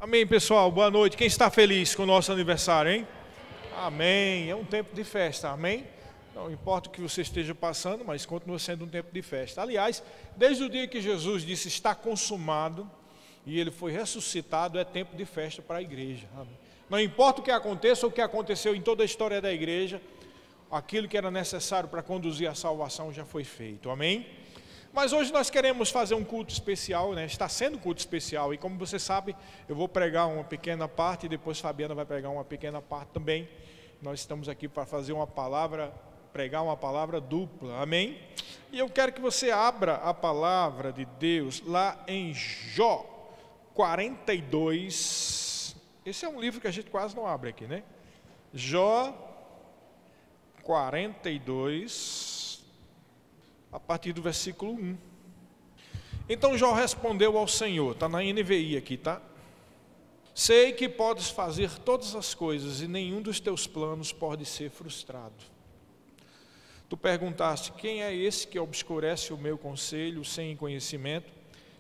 Amém, pessoal, boa noite. Quem está feliz com o nosso aniversário, hein? Amém, é um tempo de festa, amém? Não importa o que você esteja passando, mas continua sendo um tempo de festa. Aliás, desde o dia que Jesus disse está consumado e ele foi ressuscitado, é tempo de festa para a igreja, amém? Não importa o que aconteça ou o que aconteceu em toda a história da igreja, aquilo que era necessário para conduzir a salvação já foi feito, amém? Mas hoje nós queremos fazer um culto especial, né? Está sendo um culto especial, e como você sabe, eu vou pregar uma pequena parte, e depois Fabiana vai pregar uma pequena parte também. Nós estamos aqui para fazer uma palavra, pregar uma palavra dupla, amém? E eu quero que você abra a palavra de Deus lá em Jó 42, esse é um livro que a gente quase não abre aqui, né? Jó 42, a partir do versículo 1. Então Jó respondeu ao Senhor, está na NVI aqui, tá? Sei que podes fazer todas as coisas e nenhum dos teus planos pode ser frustrado. Tu perguntaste, quem é esse que obscurece o meu conselho sem conhecimento?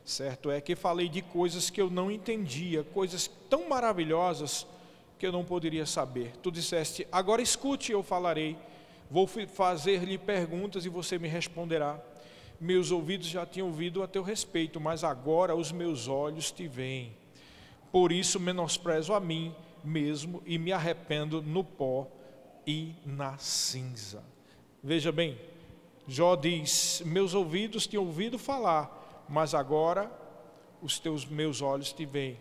Certo é que falei de coisas que eu não entendia, coisas tão maravilhosas que eu não poderia saber. Tu disseste, agora escute, eu falarei. Vou fazer-lhe perguntas e você me responderá. Meus ouvidos já tinham ouvido a teu respeito, mas agora os meus olhos te veem. Por isso menosprezo a mim mesmo e me arrependo no pó e na cinza. Veja bem, Jó diz, meus ouvidos tinham ouvido falar, mas agora meus olhos te veem.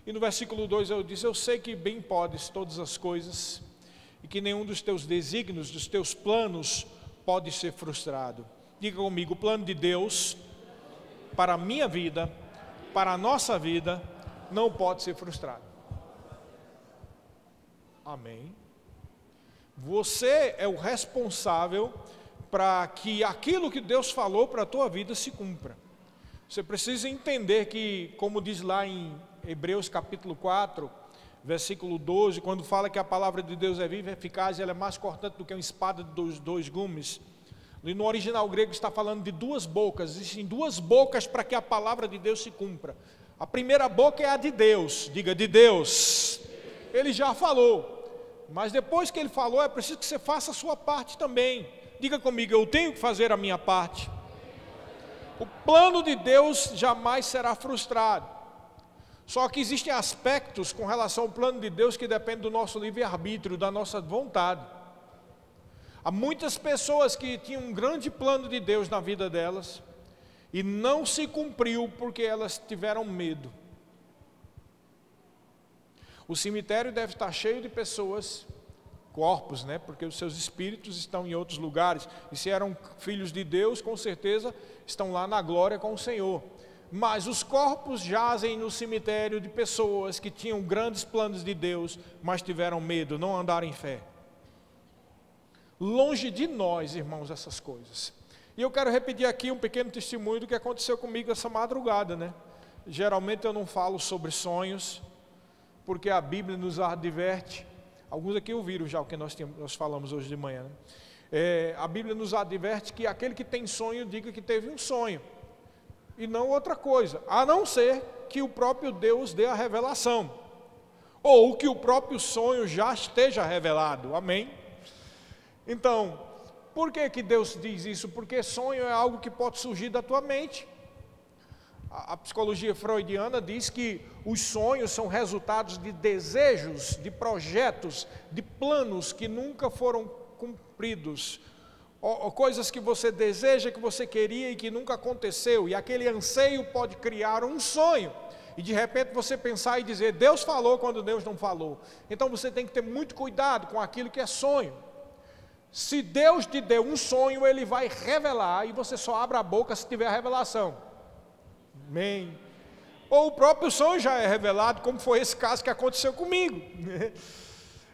E no versículo 2 eu diz, eu sei que bem podes todas as coisas, e que nenhum dos teus desígnios, dos teus planos pode ser frustrado. Diga comigo, o plano de Deus para a minha vida, para a nossa vida, não pode ser frustrado. Amém. Você é o responsável para que aquilo que Deus falou para a tua vida se cumpra. Você precisa entender que, como diz lá em Hebreus capítulo 4, versículo 12, quando fala que a palavra de Deus é viva e eficaz, ela é mais cortante do que uma espada de dois gumes. E no original grego está falando de duas bocas, existem duas bocas para que a palavra de Deus se cumpra. A primeira boca é a de Deus, diga de Deus. Ele já falou, mas depois que ele falou, é preciso que você faça a sua parte também. Diga comigo, eu tenho que fazer a minha parte. O plano de Deus jamais será frustrado. Só que existem aspectos com relação ao plano de Deus que dependem do nosso livre-arbítrio, da nossa vontade. Há muitas pessoas que tinham um grande plano de Deus na vida delas e não se cumpriu porque elas tiveram medo. O cemitério deve estar cheio de pessoas, corpos, né? Porque os seus espíritos estão em outros lugares. E se eram filhos de Deus, com certeza estão lá na glória com o Senhor. Mas os corpos jazem no cemitério de pessoas que tinham grandes planos de Deus, mas tiveram medo, não andaram em fé. Longe de nós, irmãos, essas coisas. E eu quero repetir aqui um pequeno testemunho do que aconteceu comigo essa madrugada, né? Geralmente eu não falo sobre sonhos, porque a Bíblia nos adverte. Alguns aqui ouviram já o que nós falamos hoje de manhã, né? A Bíblia nos adverte que aquele que tem sonho, diga que teve um sonho. E não outra coisa, a não ser que o próprio Deus dê a revelação, ou que o próprio sonho já esteja revelado, amém? Então, por que Deus diz isso? Porque sonho é algo que pode surgir da tua mente. A psicologia freudiana diz que os sonhos são resultados de desejos, de projetos, de planos que nunca foram cumpridos, ou coisas que você deseja, que você queria e que nunca aconteceu, e aquele anseio pode criar um sonho, e de repente você pensar e dizer, Deus falou quando Deus não falou. Então você tem que ter muito cuidado com aquilo que é sonho. Se Deus te deu um sonho, Ele vai revelar, e você só abre a boca se tiver a revelação, amém? Ou o próprio sonho já é revelado, como foi esse caso que aconteceu comigo.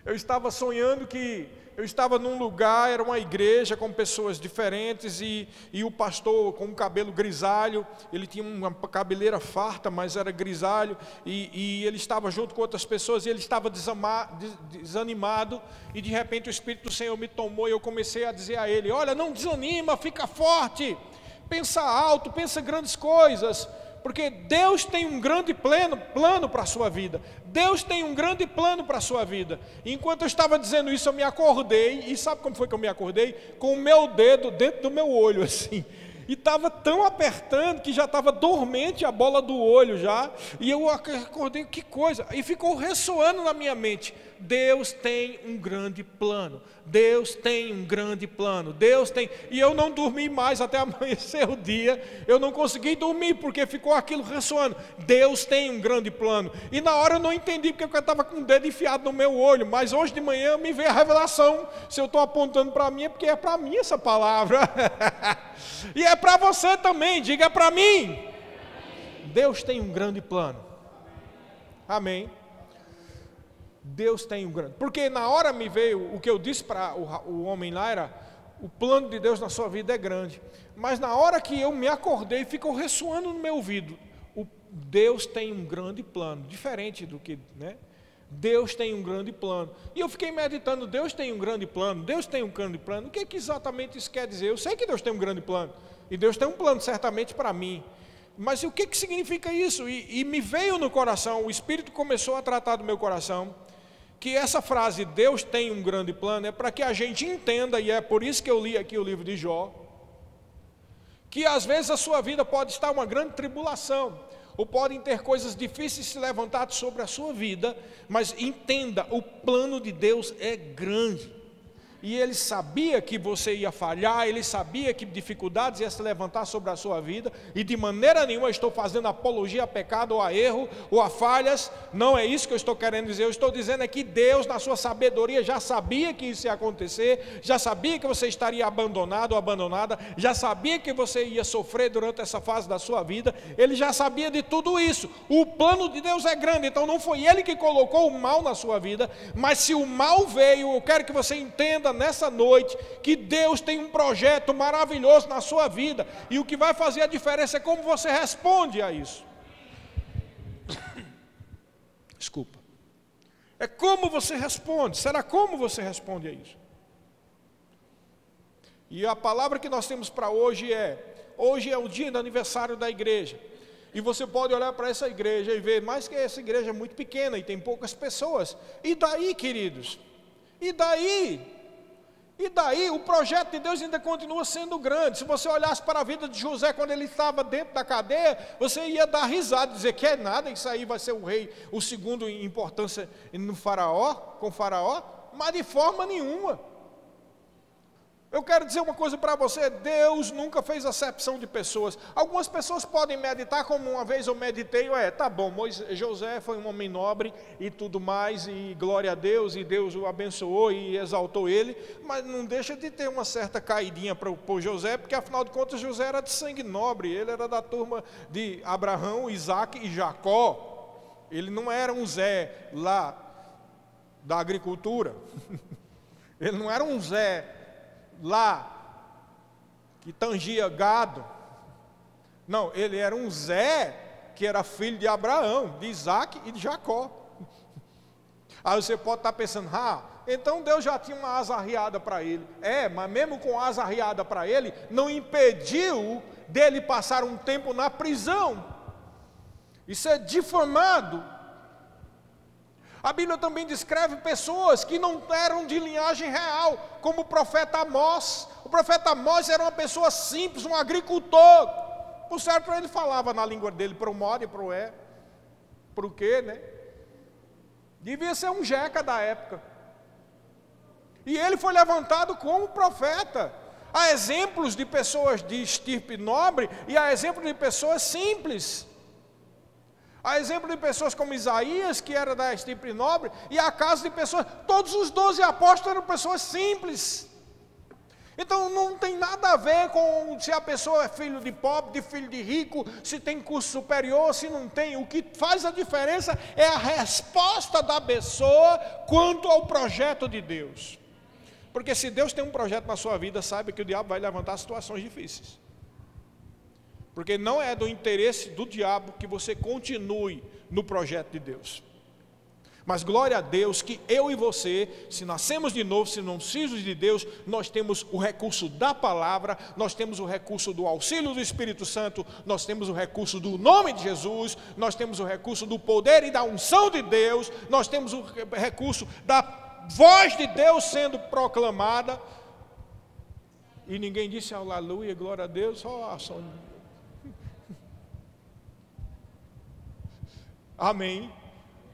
Eu estava sonhando que eu estava num lugar, era uma igreja com pessoas diferentes e o pastor com um cabelo grisalho, ele tinha uma cabeleira farta, mas era grisalho, e ele estava junto com outras pessoas e ele estava desanimado, e de repente o Espírito do Senhor me tomou e eu comecei a dizer a ele, olha, não desanima, fica forte, pensa alto, pensa grandes coisas, porque Deus tem um grande plano para a sua vida. Deus tem um grande plano para a sua vida. Enquanto eu estava dizendo isso, eu me acordei, e sabe como foi que eu me acordei? Com o meu dedo dentro do meu olho, assim. E estava tão apertando que já estava dormente a bola do olho já. E eu acordei, que coisa. E ficou ressoando na minha mente. Deus tem um grande plano. Deus tem um grande plano. Deus tem. E eu não dormi mais até amanhecer o dia. Eu não consegui dormir porque ficou aquilo ressoando. Deus tem um grande plano. E na hora eu não entendi porque eu estava com o dedo enfiado no meu olho. Mas hoje de manhã me veio a revelação. Se eu estou apontando para mim é porque é para mim essa palavra. E é para você também. Diga para mim. Deus tem um grande plano. Amém. Deus tem um grande, porque na hora me veio, o que eu disse para o homem lá era, o plano de Deus na sua vida é grande, mas na hora que eu me acordei, ficou ressoando no meu ouvido, Deus tem um grande plano, diferente do que, né? Deus tem um grande plano, e eu fiquei meditando, Deus tem um grande plano, Deus tem um grande plano, o que exatamente isso quer dizer? Eu sei que Deus tem um grande plano, e Deus tem um plano certamente para mim, mas o que significa isso? E me veio no coração, o Espírito começou a tratar do meu coração, que essa frase, Deus tem um grande plano, é para que a gente entenda, e é por isso que eu li aqui o livro de Jó, que às vezes a sua vida pode estar uma grande tribulação, ou podem ter coisas difíceis se levantar sobre a sua vida, mas entenda, o plano de Deus é grande. E Ele sabia que você ia falhar, Ele sabia que dificuldades iam se levantar sobre a sua vida, e de maneira nenhuma eu estou fazendo apologia a pecado, ou a erro, ou a falhas, não é isso que eu estou querendo dizer, eu estou dizendo é que Deus na sua sabedoria já sabia que isso ia acontecer, já sabia que você estaria abandonado ou abandonada, já sabia que você ia sofrer durante essa fase da sua vida, Ele já sabia de tudo isso, o plano de Deus é grande, então não foi Ele que colocou o mal na sua vida, mas se o mal veio, eu quero que você entenda nessa noite, que Deus tem um projeto maravilhoso na sua vida, e o que vai fazer a diferença é como você responde a isso. Desculpa. É como você responde, será como você responde a isso? E a palavra que nós temos para hoje é o dia do aniversário da igreja, e você pode olhar para essa igreja e ver, mas que essa igreja é muito pequena, e tem poucas pessoas, e daí, queridos? E daí? E daí o projeto de Deus ainda continua sendo grande. Se você olhasse para a vida de José quando ele estava dentro da cadeia, você ia dar risada, dizer que é nada, isso aí vai ser o rei, o segundo em importância no faraó, com faraó, mas de forma nenhuma. Eu quero dizer uma coisa para você, Deus nunca fez acepção de pessoas. Algumas pessoas podem meditar, como uma vez eu meditei, tá bom, José foi um homem nobre e tudo mais, e glória a Deus, e Deus o abençoou e exaltou ele, mas não deixa de ter uma certa caidinha para o José, porque afinal de contas José era de sangue nobre, ele era da turma de Abraão, Isaac e Jacó, ele não era um Zé lá da agricultura, ele não era um Zé lá, que tangia gado, não, ele era um Zé, que era filho de Abraão, de Isaac e de Jacó. Aí você pode estar pensando, então Deus já tinha uma asa arriada para ele, mas mesmo com a asa arriada para ele, não impediu dele passar um tempo na prisão, isso é difamado. A Bíblia também descreve pessoas que não eram de linhagem real, como o profeta Amós. O profeta Amós era uma pessoa simples, um agricultor. Por certo, ele falava na língua dele, pro modo e pro pro quê, né? Devia ser um jeca da época. E ele foi levantado como profeta. Há exemplos de pessoas de estirpe nobre e há exemplos de pessoas simples. Há exemplo de pessoas como Isaías, que era da estirpe nobre, e há casos de pessoas, todos os 12 apóstolos eram pessoas simples. Então não tem nada a ver com se a pessoa é filho de pobre, de filho de rico, se tem curso superior, se não tem. O que faz a diferença é a resposta da pessoa quanto ao projeto de Deus. Porque se Deus tem um projeto na sua vida, saiba que o diabo vai levantar situações difíceis. Porque não é do interesse do diabo que você continue no projeto de Deus. Mas glória a Deus que eu e você, se nascemos de novo, se não filhos de Deus, nós temos o recurso da palavra, nós temos o recurso do auxílio do Espírito Santo, nós temos o recurso do nome de Jesus, nós temos o recurso do poder e da unção de Deus, nós temos o recurso da voz de Deus sendo proclamada. E ninguém disse aleluia, glória a Deus, só a ação. Amém.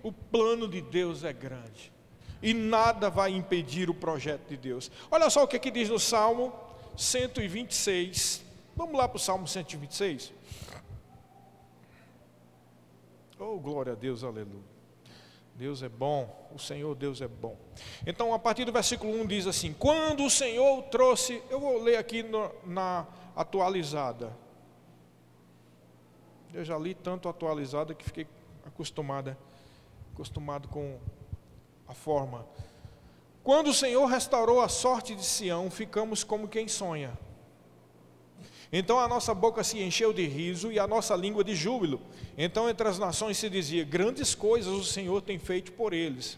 O plano de Deus é grande e nada vai impedir o projeto de Deus. Olha só o que diz no Salmo 126. Vamos lá para o Salmo 126. Oh, glória a Deus, aleluia. Deus é bom, o Senhor Deus é bom. Então, a partir do versículo 1 diz assim: quando o Senhor trouxe, eu vou ler aqui na atualizada. Eu já li tanto atualizada que fiquei acostumado com a forma. Quando o Senhor restaurou a sorte de Sião, ficamos como quem sonha. Então a nossa boca se encheu de riso e a nossa língua de júbilo. Então entre as nações se dizia: grandes coisas o Senhor tem feito por eles.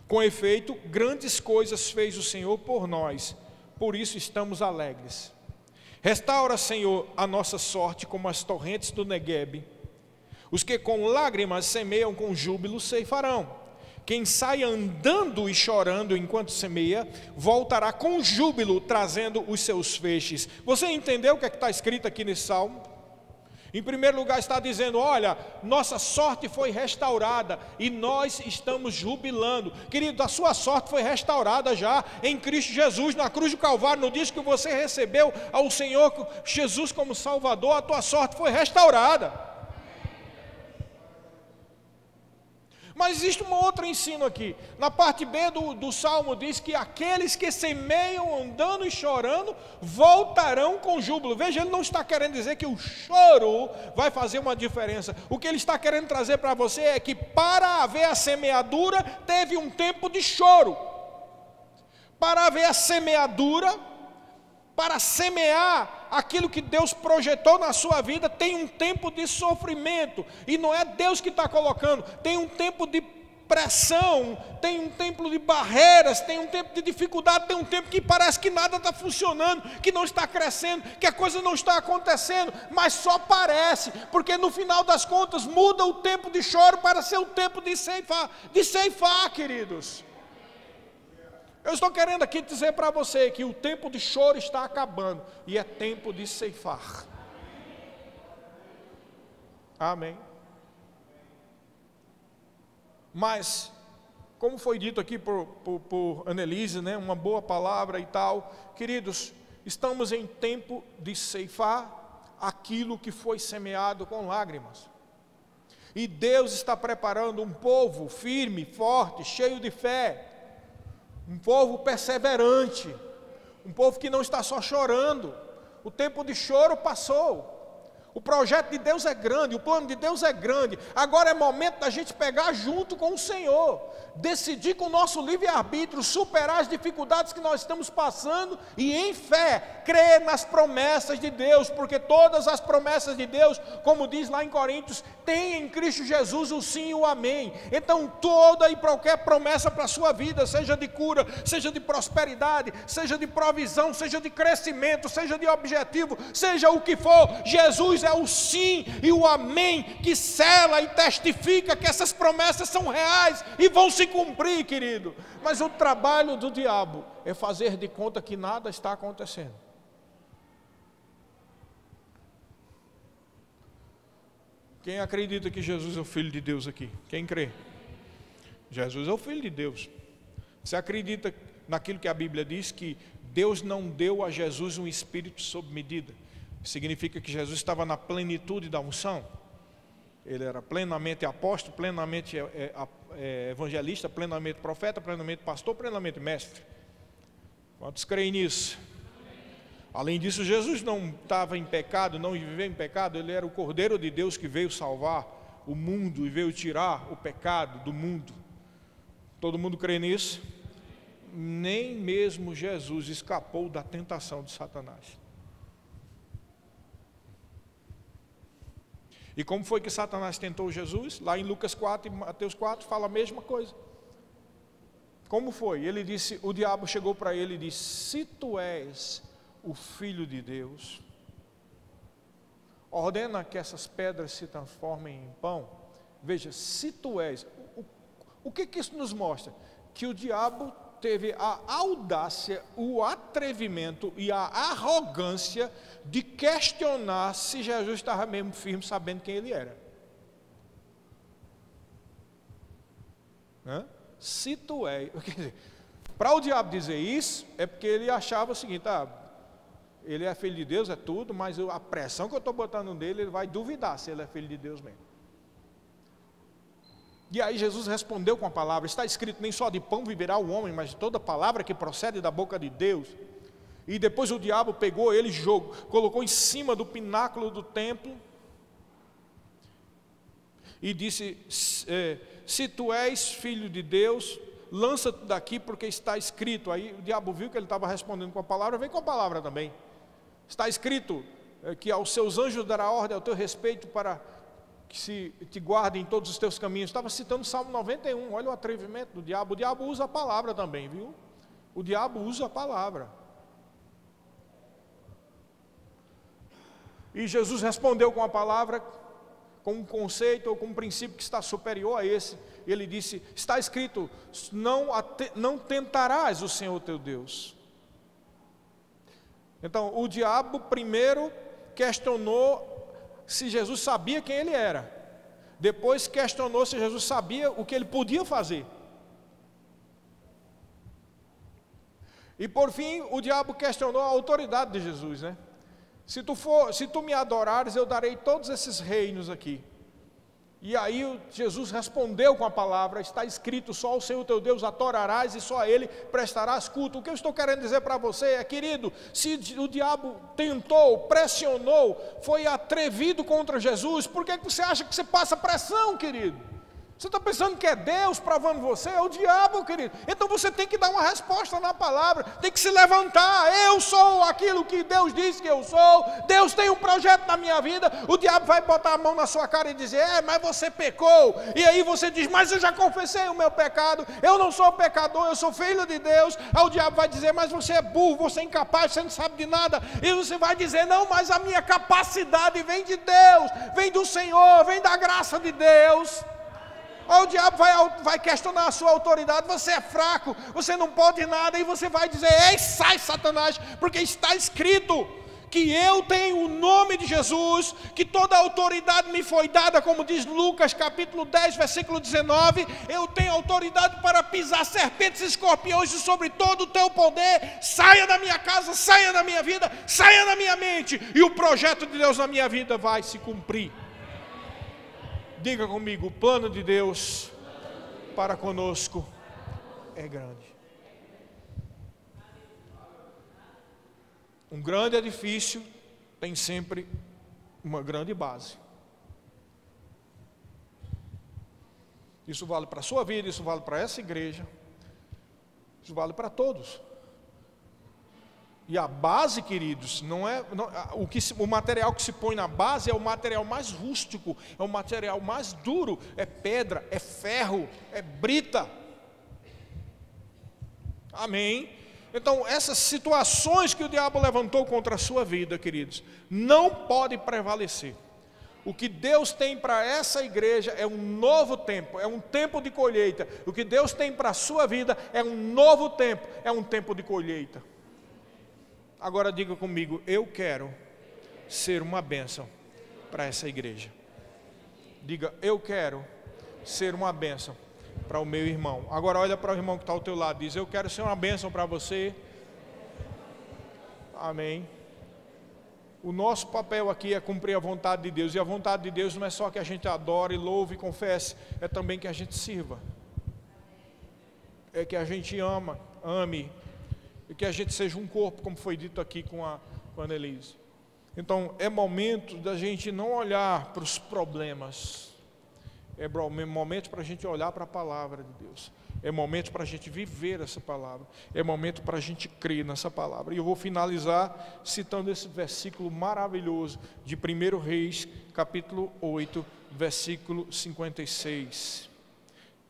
Com efeito, grandes coisas fez o Senhor por nós, por isso estamos alegres. Restaura, Senhor, a nossa sorte como as torrentes do Neguebe. Os que com lágrimas semeiam com júbilo ceifarão. Quem sai andando e chorando enquanto semeia, voltará com júbilo, trazendo os seus feixes. Você entendeu o que está escrito aqui nesse salmo? Em primeiro lugar está dizendo: olha, nossa sorte foi restaurada e nós estamos jubilando. Querido, a sua sorte foi restaurada já em Cristo Jesus, na cruz do Calvário. No dia que você recebeu ao Senhor Jesus como Salvador, a tua sorte foi restaurada. Mas existe um outro ensino aqui. Na parte B do Salmo diz que aqueles que semeiam andando e chorando voltarão com júbilo. Veja, ele não está querendo dizer que o choro vai fazer uma diferença. O que ele está querendo trazer para você é que para haver a semeadura, teve um tempo de choro. Para haver a semeadura, para semear aquilo que Deus projetou na sua vida, tem um tempo de sofrimento, e não é Deus que está colocando, tem um tempo de pressão, tem um tempo de barreiras, tem um tempo de dificuldade, tem um tempo que parece que nada está funcionando, que não está crescendo, que a coisa não está acontecendo, mas só parece, porque no final das contas muda o tempo de choro para ser o tempo de ceifar, queridos. Eu estou querendo aqui dizer para você que o tempo de choro está acabando e é tempo de ceifar. Amém. Mas, como foi dito aqui por Annelise, né, uma boa palavra e tal, queridos, estamos em tempo de ceifar aquilo que foi semeado com lágrimas. E Deus está preparando um povo firme, forte, cheio de fé. Um povo perseverante, um povo que não está só chorando. O tempo de choro passou. O projeto de Deus é grande, o plano de Deus é grande. Agora é momento da gente pegar junto com o Senhor, decidir com o nosso livre-arbítrio, superar as dificuldades que nós estamos passando e em fé, crer nas promessas de Deus, porque todas as promessas de Deus, como diz lá em Coríntios, tem em Cristo Jesus o sim e o amém. Então toda e qualquer promessa para a sua vida, seja de cura, seja de prosperidade, seja de provisão, seja de crescimento, seja de objetivo, seja o que for, Jesus é o sim e o amém que sela e testifica que essas promessas são reais e vão se cumprir, querido. Mas o trabalho do diabo é fazer de conta que nada está acontecendo. Quem acredita que Jesus é o Filho de Deus aqui? Quem crê? Jesus é o Filho de Deus. Você acredita naquilo que a Bíblia diz, que Deus não deu a Jesus um espírito sob medida? Significa que Jesus estava na plenitude da unção. Ele era plenamente apóstolo, plenamente evangelista, plenamente profeta, plenamente pastor, plenamente mestre. Quantos creem nisso? Além disso, Jesus não estava em pecado, não viveu em pecado. Ele era o Cordeiro de Deus que veio salvar o mundo e veio tirar o pecado do mundo. Todo mundo crê nisso? Nem mesmo Jesus escapou da tentação de Satanás. E como foi que Satanás tentou Jesus? Lá em Lucas 4 e Mateus 4 fala a mesma coisa. Como foi? Ele disse, o diabo chegou para ele e disse: se tu és o Filho de Deus, ordena que essas pedras se transformem em pão. Veja, se tu és, o que isso nos mostra? Que o diabo teve a audácia, o atrevimento e a arrogância de questionar se Jesus estava mesmo firme, sabendo quem ele era. Se tu és, para o diabo dizer isso, é porque ele achava o seguinte: ele é filho de Deus, é tudo, mas a pressão que eu estou botando nele, ele vai duvidar se ele é filho de Deus mesmo. E aí Jesus respondeu com a palavra: está escrito, nem só de pão viverá o homem, mas de toda palavra que procede da boca de Deus. E depois o diabo pegou ele, colocou em cima do pináculo do templo e disse: se tu és filho de Deus, lança-te daqui, porque está escrito. Aí o diabo viu que ele estava respondendo com a palavra, veio com a palavra também. Está escrito que aos seus anjos dará ordem ao teu respeito para que se te guardem em todos os teus caminhos. Estava citando Salmo 91, olha o atrevimento do diabo. O diabo usa a palavra também, viu? O diabo usa a palavra. E Jesus respondeu com a palavra, com um conceito ou com um princípio que está superior a esse. Ele disse: está escrito, não tentarás o Senhor teu Deus. Então o diabo primeiro questionou se Jesus sabia quem ele era. Depois questionou se Jesus sabia o que ele podia fazer. E por fim o diabo questionou a autoridade de Jesus, né? Se tu me adorares, eu darei todos esses reinos aqui. E aí Jesus respondeu com a palavra: está escrito, só ao Senhor teu Deus adorarás e só a Ele prestarás culto. O que eu estou querendo dizer para você é, querido, se o diabo tentou, pressionou, foi atrevido contra Jesus, por que você acha que você passa pressão, querido? Você está pensando que é Deus provando você? É o diabo, querido. Então você tem que dar uma resposta na palavra, tem que se levantar. Eu sou aquilo que Deus diz que eu sou. Deus tem um projeto na minha vida. O diabo vai botar a mão na sua cara e dizer: mas você pecou. E aí você diz: mas eu já confessei o meu pecado, eu não sou pecador, eu sou filho de Deus. Aí o diabo vai dizer: mas você é burro, você é incapaz, você não sabe de nada. E você vai dizer: não, mas a minha capacidade vem de Deus, vem do Senhor, vem da graça de Deus. Ou o diabo vai questionar a sua autoridade: você é fraco, você não pode nada. E você vai dizer: ei, sai Satanás, porque está escrito que eu tenho o nome de Jesus, que toda a autoridade me foi dada, como diz Lucas capítulo 10, versículo 19, eu tenho autoridade para pisar serpentes e escorpiões e sobre todo o teu poder. Saia da minha casa, saia da minha vida, saia da minha mente, e o projeto de Deus na minha vida vai se cumprir. Diga comigo: o plano de Deus para conosco é grande. Um grande edifício tem sempre uma grande base. Isso vale para a sua vida, isso vale para essa igreja, isso vale para todos. E a base, queridos, o material que se põe na base é o material mais rústico, é o material mais duro, é pedra, é ferro, é brita. Amém? Então, essas situações que o diabo levantou contra a sua vida, queridos, não podem prevalecer. O que Deus tem para essa igreja é um novo tempo, é um tempo de colheita. O que Deus tem para a sua vida é um novo tempo, é um tempo de colheita. Agora diga comigo: eu quero ser uma bênção para essa igreja. Diga: eu quero ser uma bênção para o meu irmão. Agora olha para o irmão que está ao teu lado, diz: eu quero ser uma bênção para você. Amém. O nosso papel aqui é cumprir a vontade de Deus. E a vontade de Deus não é só que a gente adore, louve e confesse, é também que a gente sirva. É que a gente ame, e que a gente seja um corpo, como foi dito aqui com a Annelise. Então é momento da gente não olhar para os problemas, É momento para a gente olhar para a palavra de Deus. É momento para a gente viver essa palavra. É momento para a gente crer nessa palavra. E eu vou finalizar citando esse versículo maravilhoso de 1 Reis, capítulo 8, versículo 56.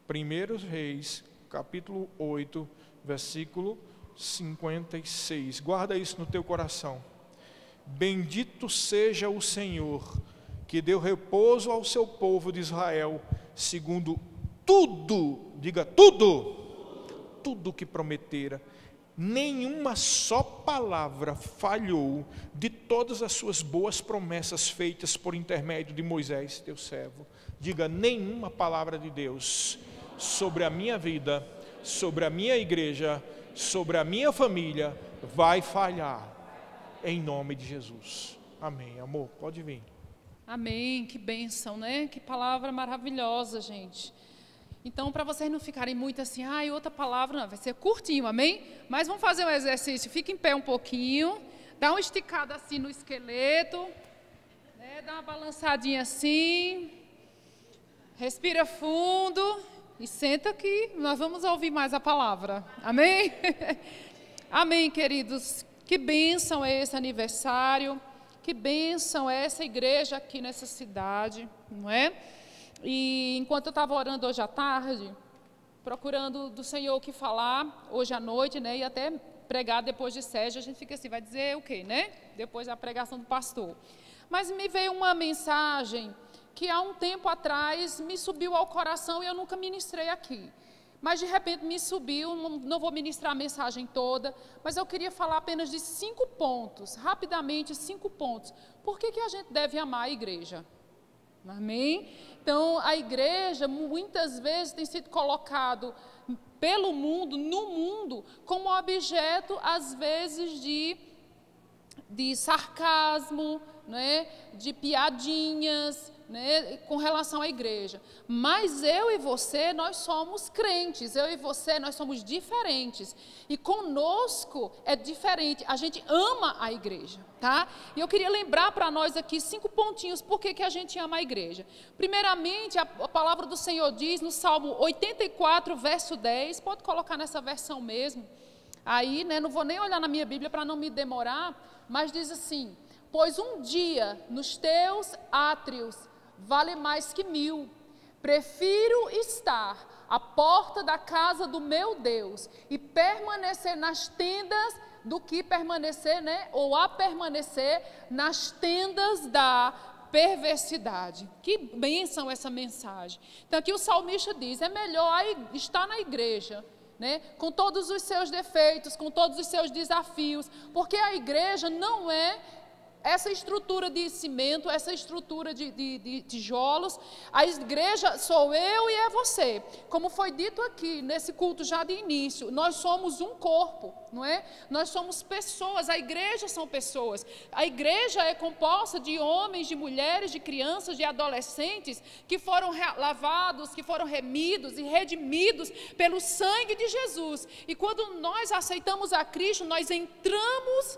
1 Reis, capítulo 8, versículo 56. Guarda isso no teu coração. Bendito seja o Senhor, que deu repouso ao seu povo de Israel, segundo tudo, diga tudo, tudo que prometera. Nenhuma só palavra falhou de todas as suas boas promessas feitas por intermédio de Moisés, teu servo. Diga, nenhuma palavra de Deus sobre a minha vida, sobre a minha igreja, sobre a minha família vai falhar, em nome de Jesus. Amém, amor, pode vir. Amém, que bênção, né? Que palavra maravilhosa, gente. Então, para vocês não ficarem muito assim, outra palavra, não, vai ser curtinho, amém? Mas vamos fazer um exercício, fica em pé um pouquinho, dá uma esticada assim no esqueleto, né? Dá uma balançadinha assim, respira fundo e senta que nós vamos ouvir mais a palavra, amém? Amém, queridos, que bênção é esse aniversário, que bênção é essa igreja aqui nessa cidade, não é? E enquanto eu estava orando hoje à tarde, procurando do Senhor o que falar hoje à noite, né? E até pregar depois de Sérgio, a gente fica assim, vai dizer o quê, né? Depois da pregação do pastor. Mas me veio uma mensagem que há um tempo atrás me subiu ao coração e eu nunca ministrei aqui. Mas de repente me subiu, não vou ministrar a mensagem toda, mas eu queria falar apenas de 5 pontos, rapidamente 5 pontos. Por que a gente deve amar a igreja? Amém? Então, a igreja muitas vezes tem sido colocado pelo mundo, no mundo, como objeto, às vezes, de sarcasmo, né? De piadinhas, né, com relação à igreja. Mas eu e você, nós somos crentes, eu e você, nós somos diferentes. E conosco é diferente, a gente ama a igreja, tá? E eu queria lembrar para nós aqui 5 pontinhos, por que a gente ama a igreja. Primeiramente, a palavra do Senhor diz no Salmo 84, verso 10, pode colocar nessa versão mesmo, aí, né, não vou nem olhar na minha Bíblia para não me demorar, mas diz assim, pois um dia nos teus átrios vale mais que 1000. Prefiro estar à porta da casa do meu Deus e permanecer nas tendas do que permanecer, né? Ou a permanecer nas tendas da perversidade. Que bênção essa mensagem. Então aqui o salmista diz, é melhor estar na igreja, né? Com todos os seus defeitos, com todos os seus desafios, porque a igreja não é essa estrutura de cimento, essa estrutura de tijolos. A igreja sou eu e é você. Como foi dito aqui, nesse culto já de início, nós somos um corpo, não é? Nós somos pessoas, a igreja são pessoas. A igreja é composta de homens, de mulheres, de crianças, de adolescentes, que foram lavados, que foram remidos e redimidos pelo sangue de Jesus. E quando nós aceitamos a Cristo, nós entramos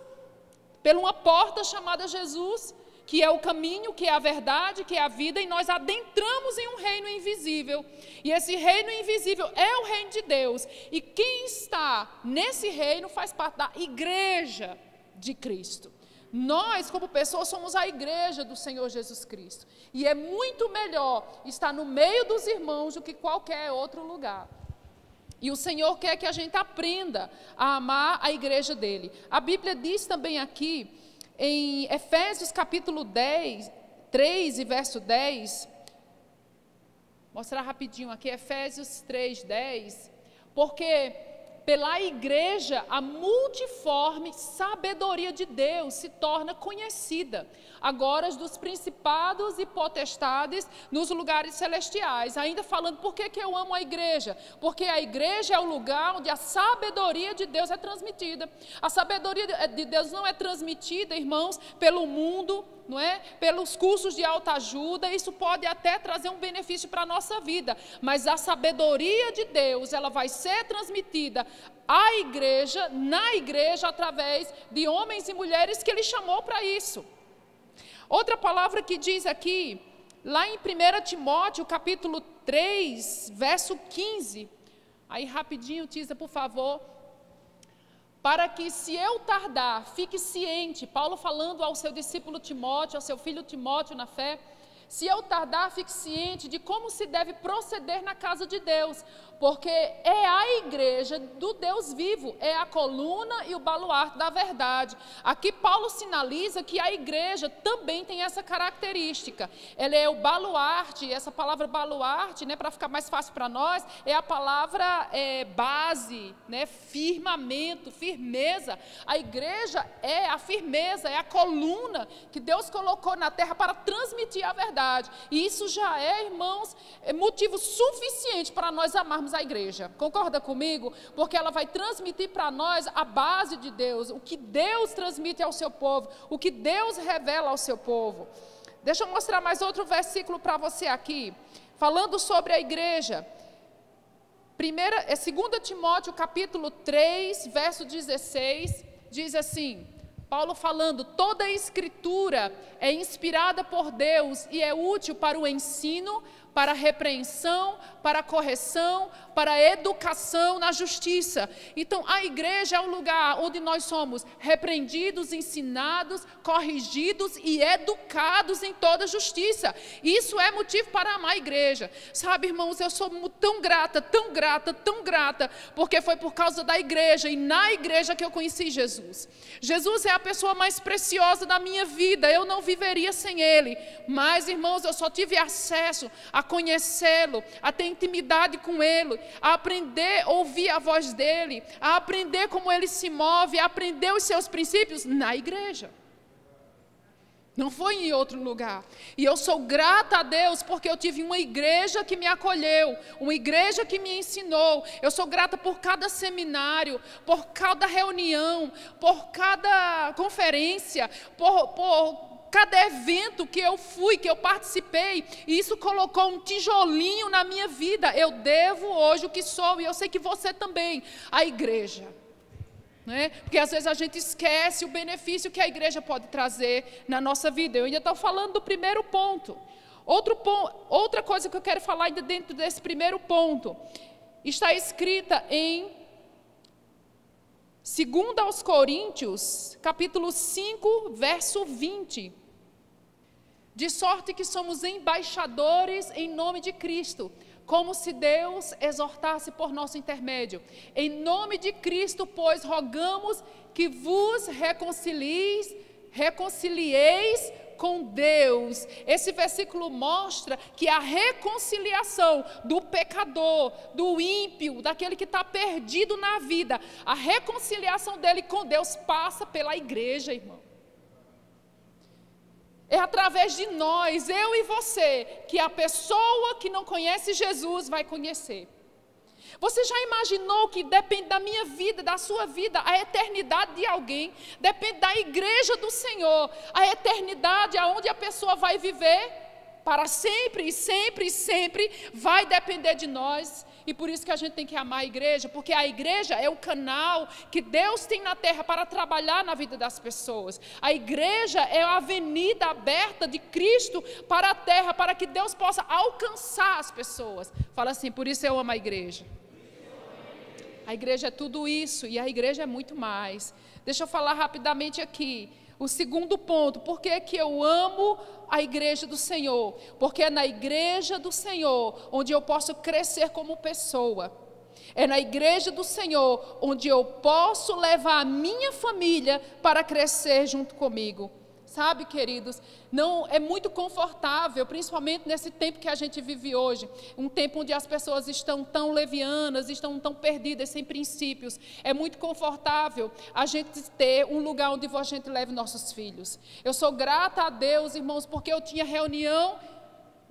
por uma porta chamada Jesus, que é o caminho, que é a verdade, que é a vida, e nós adentramos em um reino invisível. E esse reino invisível é o reino de Deus. E quem está nesse reino faz parte da igreja de Cristo. Nós, como pessoas, somos a igreja do Senhor Jesus Cristo. E é muito melhor estar no meio dos irmãos do que qualquer outro lugar. E o Senhor quer que a gente aprenda a amar a igreja dele. A Bíblia diz também aqui, em Efésios capítulo 3 e verso 10, mostrar rapidinho aqui, Efésios 3, 10, porque pela igreja a multiforme sabedoria de Deus se torna conhecida, agora dos principados e potestades nos lugares celestiais. Ainda falando, por que eu amo a igreja? Porque a igreja é o lugar onde a sabedoria de Deus é transmitida. A sabedoria de Deus não é transmitida, irmãos, pelo mundo, não é? Pelos cursos de autoajuda. Isso pode até trazer um benefício para a nossa vida, mas a sabedoria de Deus, ela vai ser transmitida à igreja, na igreja, através de homens e mulheres que Ele chamou para isso. Outra palavra que diz aqui, lá em 1 Timóteo, capítulo 3, verso 15. Aí rapidinho, Tisa, por favor. Para que, se eu tardar, fique ciente, Paulo falando ao seu discípulo Timóteo, ao seu filho Timóteo na fé, se eu tardar, fique ciente de como se deve proceder na casa de Deus, porque é a igreja do Deus vivo, é a coluna e o baluarte da verdade. Aqui Paulo sinaliza que a igreja também tem essa característica. Ela é o baluarte, essa palavra baluarte, né, para ficar mais fácil para nós, é a palavra base, né, firmamento, firmeza. A igreja é a firmeza, é a coluna que Deus colocou na terra para transmitir a verdade. E isso já é, irmãos, motivo suficiente para nós amarmos a igreja. Concorda comigo? Porque ela vai transmitir para nós a base de Deus, o que Deus transmite ao seu povo, o que Deus revela ao seu povo. Deixa eu mostrar mais outro versículo para você aqui, falando sobre a igreja. 2 Timóteo capítulo 3, verso 16, diz assim, Paulo falando, toda a escritura é inspirada por Deus e é útil para o ensino, para a repreensão, para a correção, para a educação na justiça. Então, a igreja é o lugar onde nós somos repreendidos, ensinados, corrigidos e educados em toda justiça. Isso é motivo para amar a igreja. Sabe, irmãos, eu sou tão grata, tão grata, tão grata, porque foi por causa da igreja e na igreja que eu conheci Jesus. Jesus é a pessoa mais preciosa da minha vida, eu não viveria sem Ele. Mas, irmãos, eu só tive acesso a conhecê-lo, a ter intimidade com Ele, a aprender a ouvir a voz dEle, a aprender como Ele se move, a aprender os seus princípios na igreja. Não foi em outro lugar. E eu sou grata a Deus porque eu tive uma igreja que me acolheu, uma igreja que me ensinou. Eu sou grata por cada seminário, por cada reunião, por cada conferência, por cada evento que eu fui, que eu participei, e isso colocou um tijolinho na minha vida. Eu devo hoje o que sou, e eu sei que você também, a igreja. Né? Porque às vezes a gente esquece o benefício que a igreja pode trazer na nossa vida. Eu ainda estou falando do primeiro ponto. Outra coisa que eu quero falar ainda dentro desse primeiro ponto, está escrita em 2 aos Coríntios, capítulo 5, verso 20. De sorte que somos embaixadores em nome de Cristo, como se Deus exortasse por nosso intermédio. Em nome de Cristo, pois, rogamos que vos reconcilieis com Deus. Esse versículo mostra que a reconciliação do pecador, do ímpio, daquele que está perdido na vida, a reconciliação dele com Deus passa pela igreja, irmão. É através de nós, eu e você, que a pessoa que não conhece Jesus vai conhecer. Você já imaginou que depende da minha vida, da sua vida, a eternidade de alguém? Depende da igreja do Senhor, a eternidade aonde a pessoa vai viver para sempre, e sempre, e sempre vai depender de nós. E por isso que a gente tem que amar a igreja, porque a igreja é o canal que Deus tem na terra para trabalhar na vida das pessoas. A igreja é a avenida aberta de Cristo para a terra, para que Deus possa alcançar as pessoas. Fala assim, por isso eu amo a igreja. A igreja é tudo isso, e a igreja é muito mais. Deixa eu falar rapidamente aqui. O segundo ponto, por que que eu amo a igreja do Senhor? Porque é na igreja do Senhor onde eu posso crescer como pessoa. É na igreja do Senhor onde eu posso levar a minha família para crescer junto comigo. Sabe, queridos, não é muito confortável, principalmente nesse tempo que a gente vive hoje, um tempo onde as pessoas estão tão levianas, estão tão perdidas, sem princípios. É muito confortável a gente ter um lugar onde a gente leve nossos filhos. Eu sou grata a Deus, irmãos, porque eu tinha reunião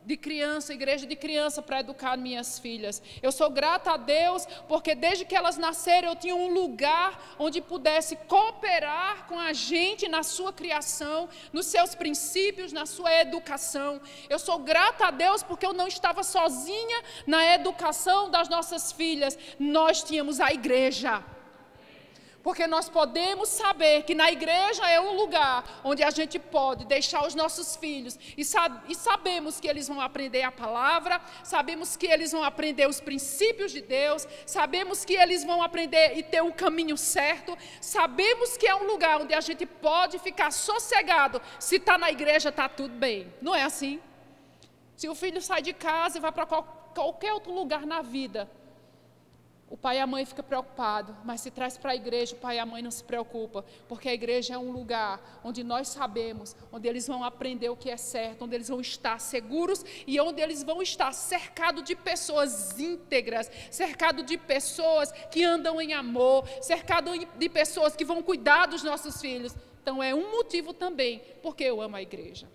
de criança, igreja de criança, para educar minhas filhas. Eu sou grata a Deus, porque desde que elas nasceram, eu tinha um lugar onde pudesse cooperar com a gente na sua criação, nos seus princípios, na sua educação. Eu sou grata a Deus, porque eu não estava sozinha na educação das nossas filhas. Nós tínhamos a igreja. Porque nós podemos saber que na igreja é um lugar onde a gente pode deixar os nossos filhos e sabemos que eles vão aprender a palavra, sabemos que eles vão aprender os princípios de Deus, sabemos que eles vão aprender e ter um caminho certo, sabemos que é um lugar onde a gente pode ficar sossegado. Se está na igreja, está tudo bem. Não é assim? Se o filho sai de casa e vai para qualquer outro lugar na vida, o pai e a mãe ficam preocupados, mas se traz para a igreja, o pai e a mãe não se preocupam, porque a igreja é um lugar onde nós sabemos, onde eles vão aprender o que é certo, onde eles vão estar seguros e onde eles vão estar cercados de pessoas íntegras, cercados de pessoas que andam em amor, cercados de pessoas que vão cuidar dos nossos filhos. Então é um motivo também porque eu amo a igreja.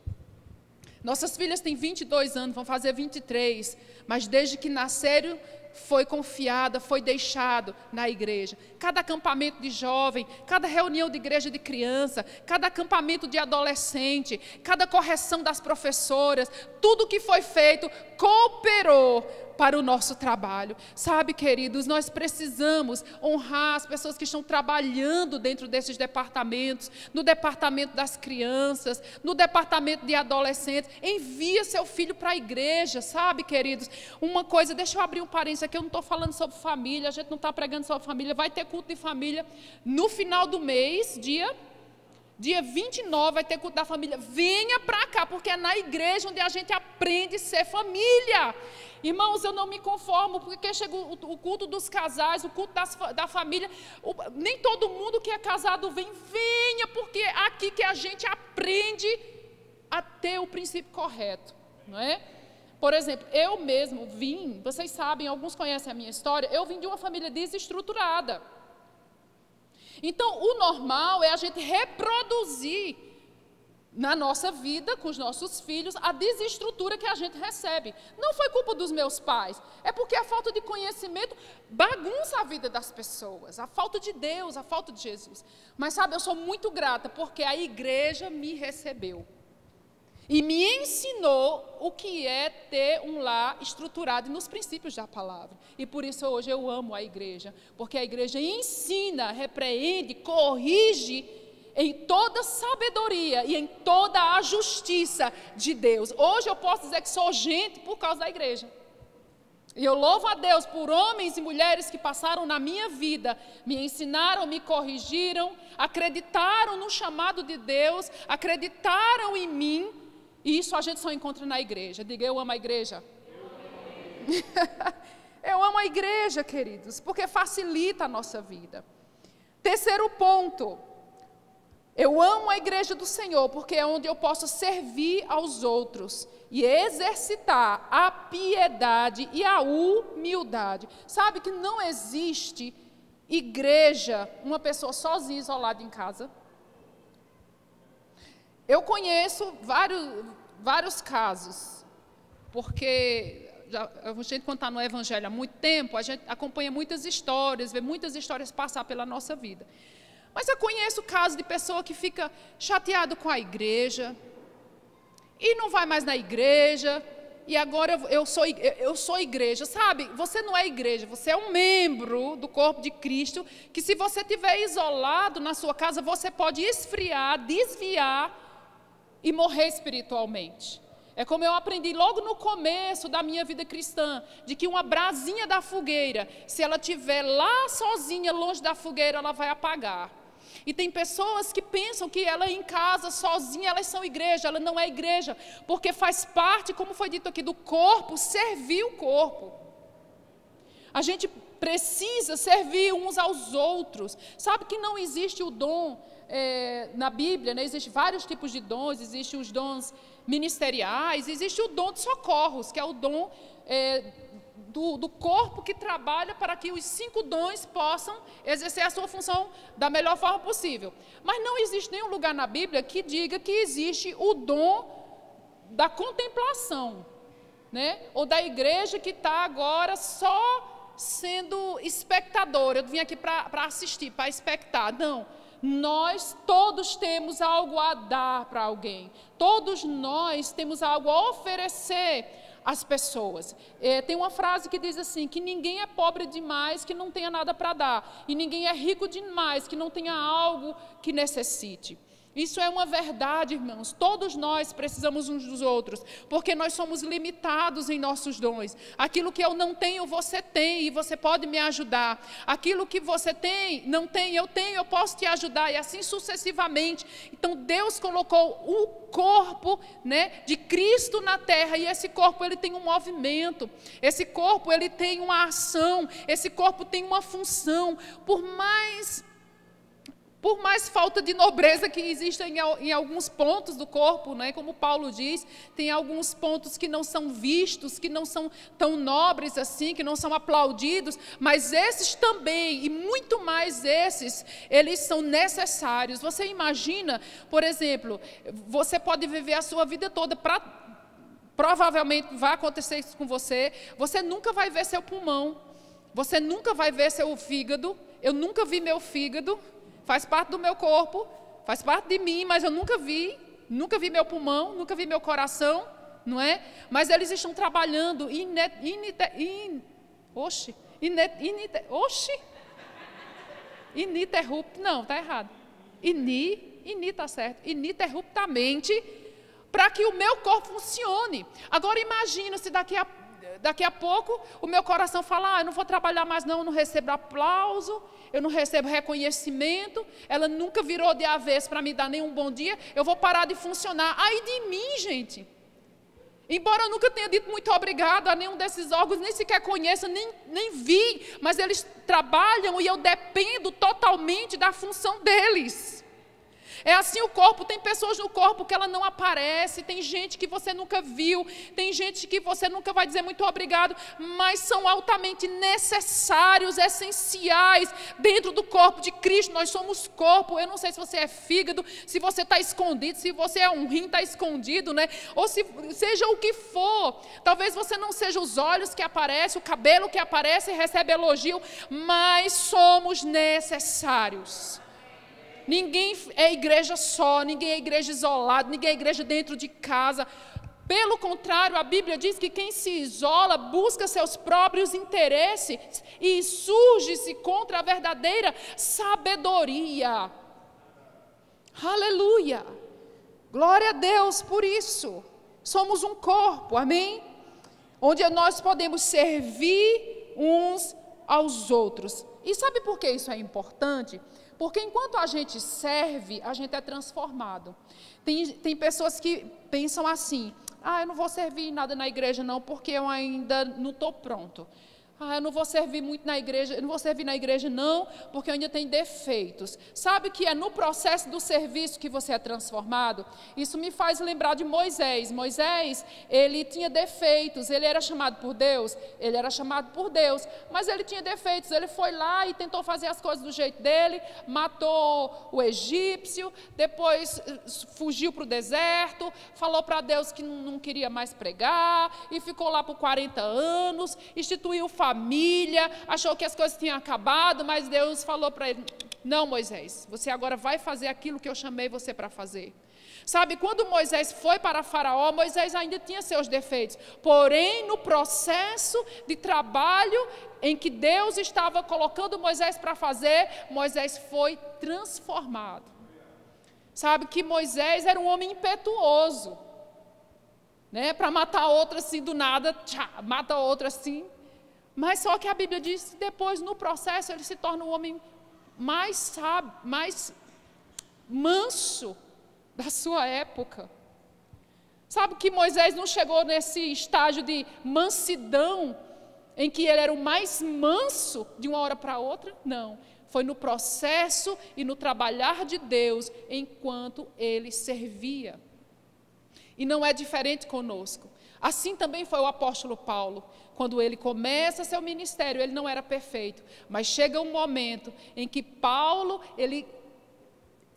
Nossas filhas têm 22 anos, vão fazer 23, mas desde que nasceram, foi confiada, foi deixado na igreja. Cada acampamento de jovem, cada reunião de igreja de criança, cada acampamento de adolescente, cada correção das professoras, tudo que foi feito cooperou para o nosso trabalho. Sabe, queridos, nós precisamos honrar as pessoas que estão trabalhando dentro desses departamentos, no departamento das crianças, no departamento de adolescentes. Envia seu filho para a igreja, sabe, queridos? Uma coisa, deixa eu abrir um parênteses aqui, eu não estou falando sobre família, a gente não está pregando sobre família, vai ter culto de família no final do mês, dia 29 vai ter culto da família. Venha para cá, porque é na igreja onde a gente aprende a ser família. Irmãos, eu não me conformo, porque chega o culto dos casais, o culto da família, nem todo mundo que é casado venha, porque é aqui que a gente aprende a ter o princípio correto, não é? Por exemplo, eu mesmo vim, vocês sabem, alguns conhecem a minha história, eu vim de uma família desestruturada. Então, o normal é a gente reproduzir na nossa vida, com os nossos filhos, a desestrutura que a gente recebe. Não foi culpa dos meus pais, é porque a falta de conhecimento bagunça a vida das pessoas, a falta de Deus, a falta de Jesus. Mas sabe, eu sou muito grata, porque a igreja me recebeu e me ensinou o que é ter um lar estruturado nos princípios da palavra. E por isso hoje eu amo a igreja, porque a igreja ensina, repreende, corrige em toda sabedoria e em toda a justiça de Deus. Hoje eu posso dizer que sou gente por causa da igreja. E eu louvo a Deus por homens e mulheres que passaram na minha vida, me ensinaram, me corrigiram, acreditaram no chamado de Deus, acreditaram em mim. E isso a gente só encontra na igreja. Diga, eu amo a igreja. Eu amo a igreja, queridos, porque facilita a nossa vida. Terceiro ponto. Eu amo a igreja do Senhor, porque é onde eu posso servir aos outros e exercitar a piedade e a humildade. Sabe que não existe igreja, uma pessoa sozinha, isolada em casa? Eu conheço vários casos, porque a gente, quando está no Evangelho há muito tempo, a gente acompanha muitas histórias, vê muitas histórias passar pela nossa vida. Mas eu conheço casos de pessoa que fica chateado com a igreja e não vai mais na igreja, e agora eu sou igreja. Sabe, você não é igreja, você é um membro do corpo de Cristo, que se você estiver isolado na sua casa, você pode esfriar, desviar e morrer espiritualmente. É como eu aprendi logo no começo da minha vida cristã, de que uma brasinha da fogueira, se ela estiver lá sozinha, longe da fogueira, ela vai apagar. E tem pessoas que pensam que ela em casa, sozinha, elas são igreja. Ela não é igreja, porque faz parte, como foi dito aqui, do corpo, servir o corpo. A gente precisa servir uns aos outros. Sabe que não existe o dom na Bíblia, né? Existem vários tipos de dons, existem os dons ministeriais, existe o dom de socorros, que é o dom do corpo que trabalha para que os 5 dons possam exercer a sua função da melhor forma possível. Mas não existe nenhum lugar na Bíblia que diga que existe o dom da contemplação, né? Ou da igreja que está agora só sendo espectadora. Eu vim aqui para assistir, para expectar. Não. Nós todos temos algo a dar para alguém. Todos nós temos algo a oferecer as pessoas. Tem uma frase que diz assim, que ninguém é pobre demais que não tenha nada para dar, e ninguém é rico demais que não tenha algo que necessite. Isso é uma verdade, irmãos. Todos nós precisamos uns dos outros, porque nós somos limitados em nossos dons. Aquilo que eu não tenho, você tem, e você pode me ajudar. Aquilo que você tem, não tem, eu posso te ajudar, e assim sucessivamente. Então, Deus colocou o corpo, né, de Cristo na terra, e esse corpo ele tem um movimento, esse corpo ele tem uma ação, esse corpo tem uma função. Por mais falta de nobreza que exista em alguns pontos do corpo, né? Como Paulo diz, tem alguns pontos que não são vistos, que não são tão nobres assim, que não são aplaudidos, mas esses também, e muito mais esses, eles são necessários. Você imagina, por exemplo, você pode viver a sua vida toda provavelmente vai acontecer isso com você, você nunca vai ver seu pulmão, você nunca vai ver seu fígado. Eu nunca vi meu fígado. Faz parte do meu corpo, faz parte de mim, mas eu nunca vi meu pulmão, nunca vi meu coração, não é? Mas eles estão trabalhando ininterruptamente, para que o meu corpo funcione. Agora imagina se daqui a pouco o meu coração fala, eu não vou trabalhar mais não, eu não recebo aplauso, eu não recebo reconhecimento, ela nunca virou de avesso para me dar nenhum bom dia, eu vou parar de funcionar. Ai de mim, gente. Embora eu nunca tenha dito muito obrigado a nenhum desses órgãos, nem sequer conheço, nem vi, mas eles trabalham e eu dependo totalmente da função deles. É assim o corpo, tem pessoas no corpo que ela não aparece, tem gente que você nunca viu, tem gente que você nunca vai dizer muito obrigado, mas são altamente necessários, essenciais dentro do corpo de Cristo. Nós somos corpo. Eu não sei se você é fígado, se você está escondido, se você é um rim, está escondido, né? Ou seja o que for. Talvez você não seja os olhos que aparecem, o cabelo que aparece e recebe elogio, mas somos necessários. Ninguém é igreja só, ninguém é igreja isolada, ninguém é igreja dentro de casa. Pelo contrário, a Bíblia diz que quem se isola busca seus próprios interesses e surge-se contra a verdadeira sabedoria. Aleluia! Glória a Deus por isso. Somos um corpo, amém? Onde nós podemos servir uns aos outros. E sabe por que isso é importante? Porque enquanto a gente serve, a gente é transformado. Tem pessoas que pensam assim, eu não vou servir nada na igreja não, porque eu ainda não estou pronto. Eu não vou servir muito na igreja, eu não vou servir na igreja não, porque eu ainda tenho defeitos. Sabe que é no processo do serviço que você é transformado? Isso me faz lembrar de Moisés. Moisés, ele tinha defeitos, ele era chamado por Deus, mas ele tinha defeitos. Ele foi lá e tentou fazer as coisas do jeito dele, matou o egípcio, depois fugiu para o deserto, falou para Deus que não queria mais pregar, e ficou lá por 40 anos, instituiu família, achou que as coisas tinham acabado, mas Deus falou para ele, não, Moisés, você agora vai fazer aquilo que eu chamei você para fazer. Sabe, quando Moisés foi para Faraó, Moisés ainda tinha seus defeitos, porém no processo de trabalho em que Deus estava colocando Moisés para fazer, Moisés foi transformado. Sabe que Moisés era um homem impetuoso, né, para matar outra assim do nada, mata outra assim. Mas só que a Bíblia diz que depois, no processo, ele se torna um homem mais sábio, mais manso da sua época. Sabe que Moisés não chegou nesse estágio de mansidão, em que ele era o mais manso de uma hora para outra? Não. Foi no processo e no trabalhar de Deus, enquanto ele servia. E não é diferente conosco. Assim também foi o apóstolo Paulo. Quando ele começa seu ministério, ele não era perfeito. Mas chega um momento em que Paulo, ele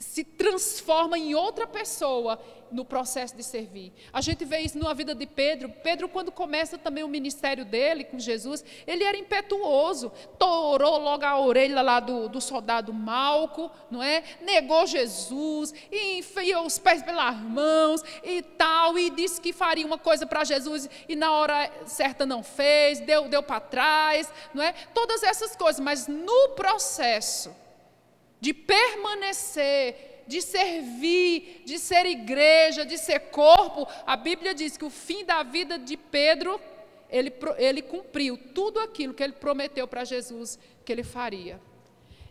se transforma em outra pessoa no processo de servir. A gente vê isso na vida de Pedro. Pedro, quando começa também o ministério dele com Jesus, ele era impetuoso, torou logo a orelha lá do soldado Malco, não é? Negou Jesus, e enfiou os pés pelas mãos e tal, e disse que faria uma coisa para Jesus e na hora certa não fez, deu para trás, não é? Todas essas coisas, mas no processo de permanecer, de servir, de ser igreja, de ser corpo, a Bíblia diz que o fim da vida de Pedro, ele cumpriu tudo aquilo que ele prometeu para Jesus que ele faria.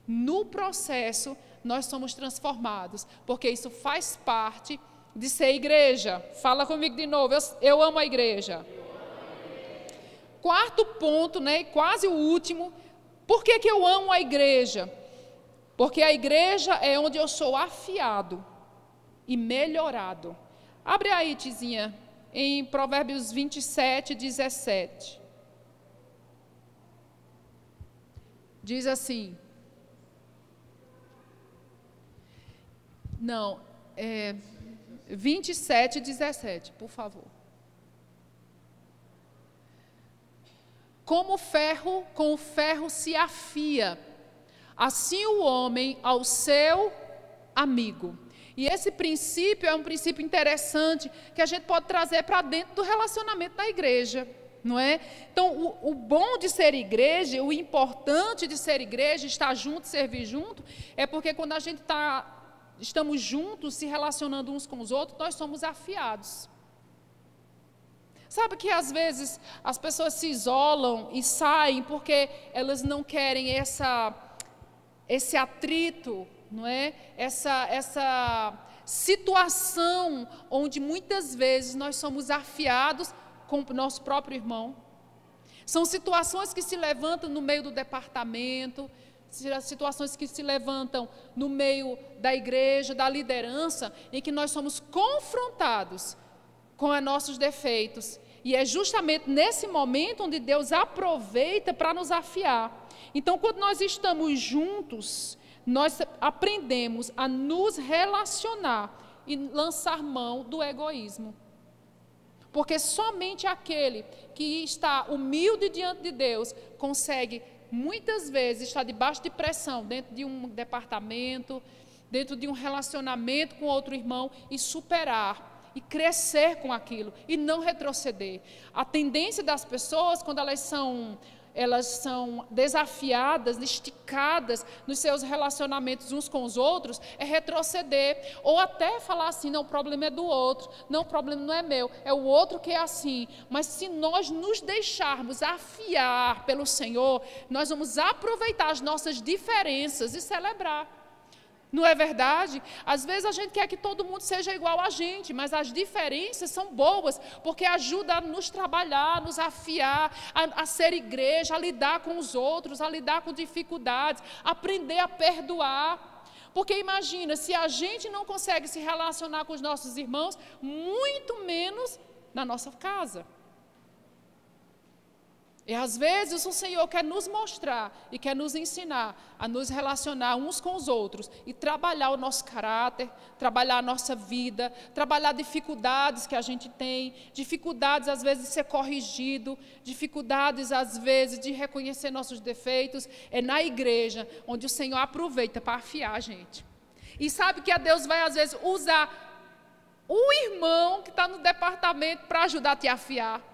No processo, nós somos transformados, porque isso faz parte de ser igreja. Fala comigo de novo, eu amo a igreja. Quarto ponto, né, quase o último, por que eu amo a igreja? Porque a igreja é onde eu sou afiado e melhorado. Abre aí, Tizinha, em Provérbios 27, 17. Diz assim. Não, 27, 17, por favor. Como ferro com o ferro se afia, assim o homem ao seu amigo. E esse princípio é um princípio interessante que a gente pode trazer para dentro do relacionamento da igreja, não é? Então, o bom de ser igreja, o importante de ser igreja, estar junto, servir junto, é porque quando a gente estamos juntos, se relacionando uns com os outros, nós somos afiados. Sabe que às vezes as pessoas se isolam e saem porque elas não querem esse atrito, não é? Essa situação onde muitas vezes nós somos afiados com o nosso próprio irmão. São situações que se levantam no meio do departamento, situações que se levantam no meio da igreja, da liderança, em que nós somos confrontados com os nossos defeitos. E é justamente nesse momento onde Deus aproveita para nos afiar. Então, quando nós estamos juntos, nós aprendemos a nos relacionar e lançar mão do egoísmo. Porque somente aquele que está humilde diante de Deus consegue, muitas vezes, estar debaixo de pressão, dentro de um departamento, dentro de um relacionamento com outro irmão e superar e crescer com aquilo e não retroceder. A tendência das pessoas, quando elas são desafiadas, esticadas nos seus relacionamentos uns com os outros, é retroceder, ou até falar assim, não, o problema é do outro, não, o problema não é meu, é o outro que é assim. Mas se nós nos deixarmos afiar pelo Senhor, nós vamos aproveitar as nossas diferenças e celebrar. Não é verdade? Às vezes a gente quer que todo mundo seja igual a gente, mas as diferenças são boas, porque ajuda a nos trabalhar, a nos afiar, a ser igreja, a lidar com os outros, a lidar com dificuldades, aprender a perdoar. Porque imagina, se a gente não consegue se relacionar com os nossos irmãos, muito menos na nossa casa. E às vezes o Senhor quer nos mostrar e quer nos ensinar a nos relacionar uns com os outros e trabalhar o nosso caráter, trabalhar a nossa vida, trabalhar dificuldades que a gente tem, dificuldades às vezes de ser corrigido, dificuldades às vezes de reconhecer nossos defeitos. É na igreja onde o Senhor aproveita para afiar a gente. E sabe que Deus vai às vezes usar o irmão que está no departamento para ajudar a te afiar.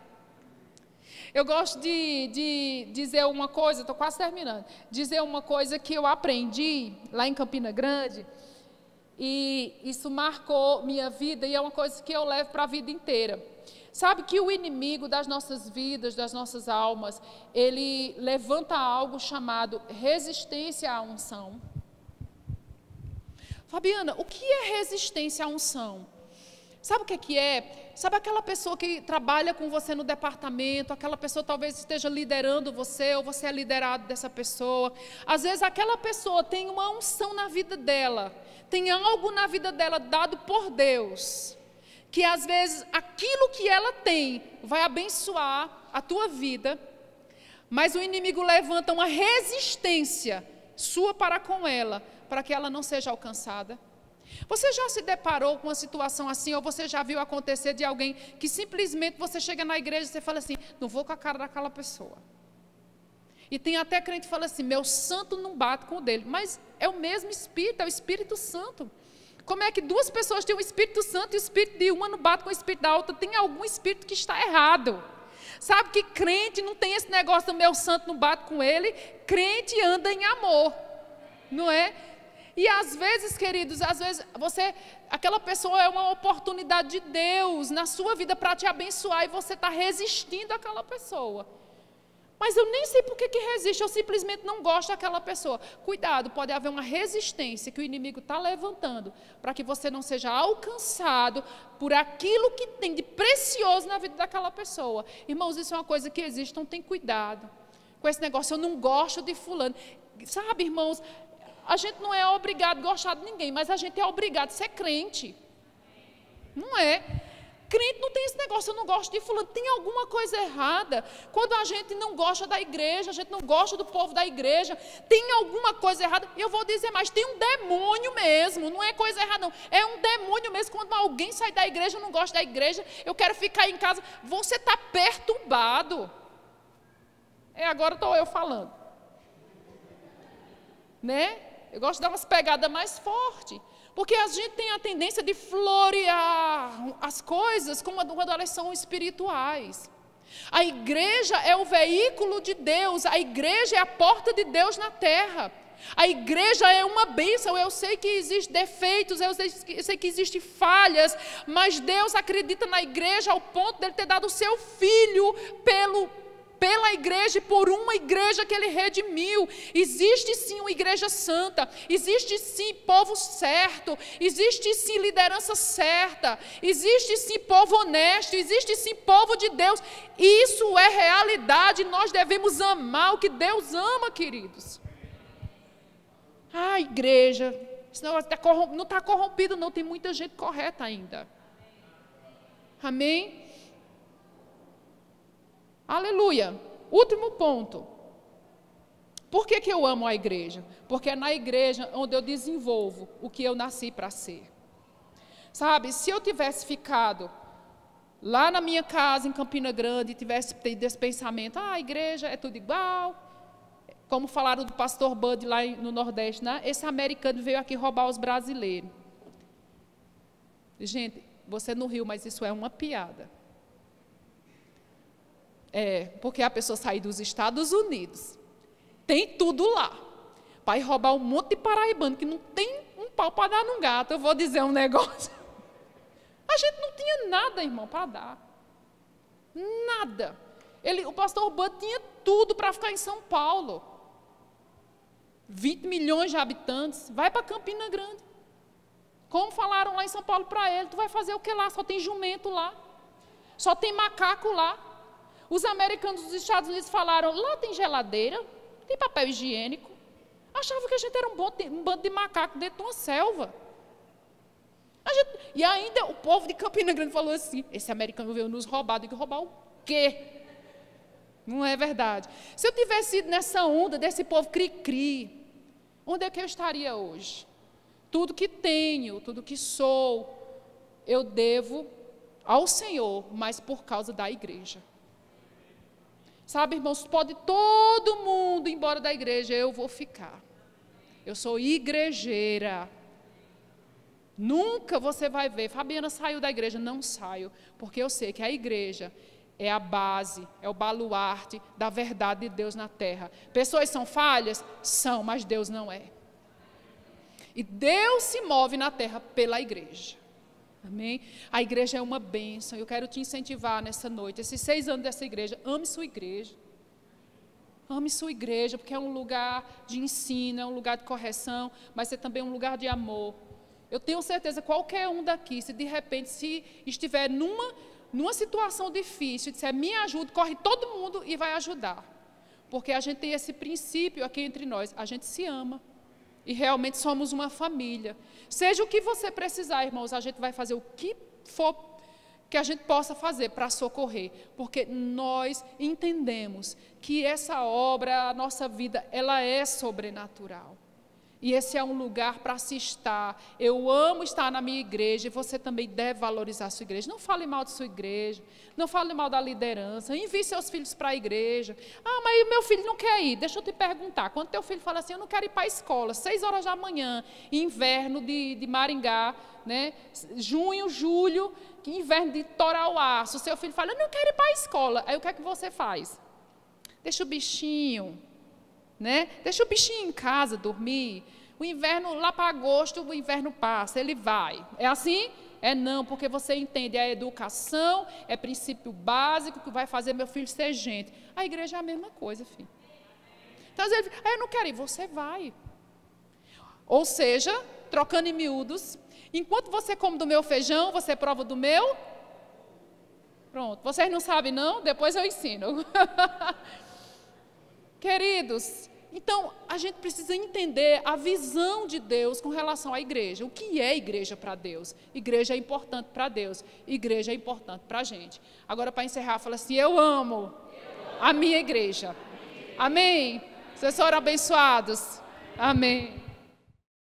Eu gosto de dizer uma coisa, estou quase terminando, dizer uma coisa que eu aprendi lá em Campina Grande, e isso marcou minha vida, e é uma coisa que eu levo para a vida inteira. Sabe que o inimigo das nossas vidas, das nossas almas, ele levanta algo chamado resistência à unção. Fabiana, o que é resistência à unção? Sabe o que é? Sabe aquela pessoa que trabalha com você no departamento, aquela pessoa talvez esteja liderando você, ou você é liderado dessa pessoa. Às vezes aquela pessoa tem uma unção na vida dela, tem algo na vida dela dado por Deus, que às vezes aquilo que ela tem vai abençoar a tua vida, mas o inimigo levanta uma resistência sua para com ela, para que ela não seja alcançada. Você já se deparou com uma situação assim, ou você já viu acontecer de alguém que simplesmente você chega na igreja e você fala assim, não vou com a cara daquela pessoa. E tem até crente que fala assim, meu santo não bate com o dele, mas é o mesmo Espírito, é o Espírito Santo. Como é que duas pessoas têm o Espírito Santo e o Espírito de uma não bate com o Espírito da outra? Tem algum Espírito que está errado. Sabe que crente não tem esse negócio do meu santo não bate com ele, crente anda em amor, não é? E às vezes, queridos, às vezes aquela pessoa é uma oportunidade de Deus na sua vida para te abençoar e você está resistindo àquela pessoa. Mas eu nem sei por que resiste, eu simplesmente não gosto daquela pessoa. Cuidado, pode haver uma resistência que o inimigo está levantando para que você não seja alcançado por aquilo que tem de precioso na vida daquela pessoa. Irmãos, isso é uma coisa que existe, então tem cuidado com esse negócio, eu não gosto de fulano. Sabe, irmãos, a gente não é obrigado a gostar de ninguém, mas a gente é obrigado a ser crente. Não é? Crente não tem esse negócio, eu não gosto de fulano. Tem alguma coisa errada. Quando a gente não gosta da igreja, a gente não gosta do povo da igreja, tem alguma coisa errada. E eu vou dizer mais, tem um demônio mesmo, não é coisa errada não. É um demônio mesmo, quando alguém sai da igreja, eu não gosto da igreja, eu quero ficar em casa. Você está perturbado. Agora estou eu falando. Né? Eu gosto de dar umas pegadas mais fortes. Porque a gente tem a tendência de florear as coisas quando elas são espirituais. A igreja é o veículo de Deus, a igreja é a porta de Deus na terra. A igreja é uma bênção, eu sei que existem defeitos, eu sei que existem falhas, mas Deus acredita na igreja ao ponto de Ele ter dado o seu Filho pela igreja e por uma igreja que Ele redimiu. Existe sim uma igreja santa, existe sim povo certo, existe sim liderança certa, existe sim povo honesto, existe sim povo de Deus. Isso é realidade, nós devemos amar o que Deus ama, queridos. Igreja, senão não está corrompido não, tem muita gente correta ainda. Amém? Aleluia. Último ponto. Por que eu amo a igreja? Porque é na igreja onde eu desenvolvo o que eu nasci para ser. Sabe, se eu tivesse ficado lá na minha casa em Campina Grande e tivesse tido esse pensamento, a igreja é tudo igual, como falaram do pastor Bud lá no Nordeste, né? Esse americano veio aqui roubar os brasileiros. Gente, você não riu, mas isso é uma piada. Porque a pessoa sai dos Estados Unidos, tem tudo lá, para ir roubar um monte de paraibano que não tem um pau para dar num gato. Eu vou dizer um negócio. A gente não tinha nada, irmão, para dar. Nada. O pastor Bud tinha tudo para ficar em São Paulo. 20 milhões de habitantes, vai para Campina Grande. Como falaram lá em São Paulo para ele, tu vai fazer o que lá? Só tem jumento lá, só tem macaco lá. Os americanos dos Estados Unidos falaram, lá tem geladeira, tem papel higiênico. Achavam que a gente era um bando de macaco dentro de uma selva. E ainda o povo de Campina Grande falou assim, esse americano veio nos roubar. Digo, roubar o quê? Não é verdade. Se eu tivesse ido nessa onda desse povo cri-cri, onde é que eu estaria hoje? Tudo que tenho, tudo que sou, eu devo ao Senhor, mas por causa da igreja. Sabe, irmãos, pode todo mundo ir embora da igreja, eu vou ficar. Eu sou igrejeira. Nunca você vai ver, Fabiana saiu da igreja, não saio, porque eu sei que a igreja é a base, é o baluarte da verdade de Deus na terra. Pessoas são falhas? São, mas Deus não é. E Deus se move na terra pela igreja. Amém? A igreja é uma bênção. Eu quero te incentivar nessa noite, esses 6 anos dessa igreja, ame sua igreja. Ame sua igreja, porque é um lugar de ensino, é um lugar de correção, mas é também um lugar de amor. Eu tenho certeza, qualquer um daqui, se de repente, se estiver numa situação difícil, disser, me ajude, corre todo mundo e vai ajudar. Porque a gente tem esse princípio aqui entre nós, a gente se ama. E realmente somos uma família. Seja o que você precisar, irmãos, a gente vai fazer o que for que a gente possa fazer para socorrer. Porque nós entendemos que essa obra, a nossa vida, ela é sobrenatural. E esse é um lugar para se estar. Eu amo estar na minha igreja e você também deve valorizar a sua igreja. Não fale mal de sua igreja, não fale mal da liderança, envie seus filhos para a igreja. Ah, mas meu filho não quer ir. Deixa eu te perguntar, quando teu filho fala assim, eu não quero ir para a escola, 6 horas da manhã, inverno de Maringá, né? Junho, julho, inverno de Torauaço, seu filho fala, eu não quero ir para a escola. Aí o que é que você faz? Deixa o bichinho, né? Deixa o bichinho em casa dormir. O inverno, lá para agosto, o inverno passa, ele vai. É assim? É não, porque você entende, a educação é princípio básico que vai fazer meu filho ser gente. A igreja é a mesma coisa, filho. Então, às vezes, eu não quero ir, você vai. Ou seja, trocando em miúdos, enquanto você come do meu feijão, você prova do meu? Pronto, vocês não sabem não? Depois eu ensino. Queridos, então a gente precisa entender a visão de Deus com relação à igreja. O que é igreja para Deus? Igreja é importante para Deus, igreja é importante para a gente. Agora, para encerrar, fala assim, eu amo a minha igreja. Amém? Vocês foram abençoados? Amém.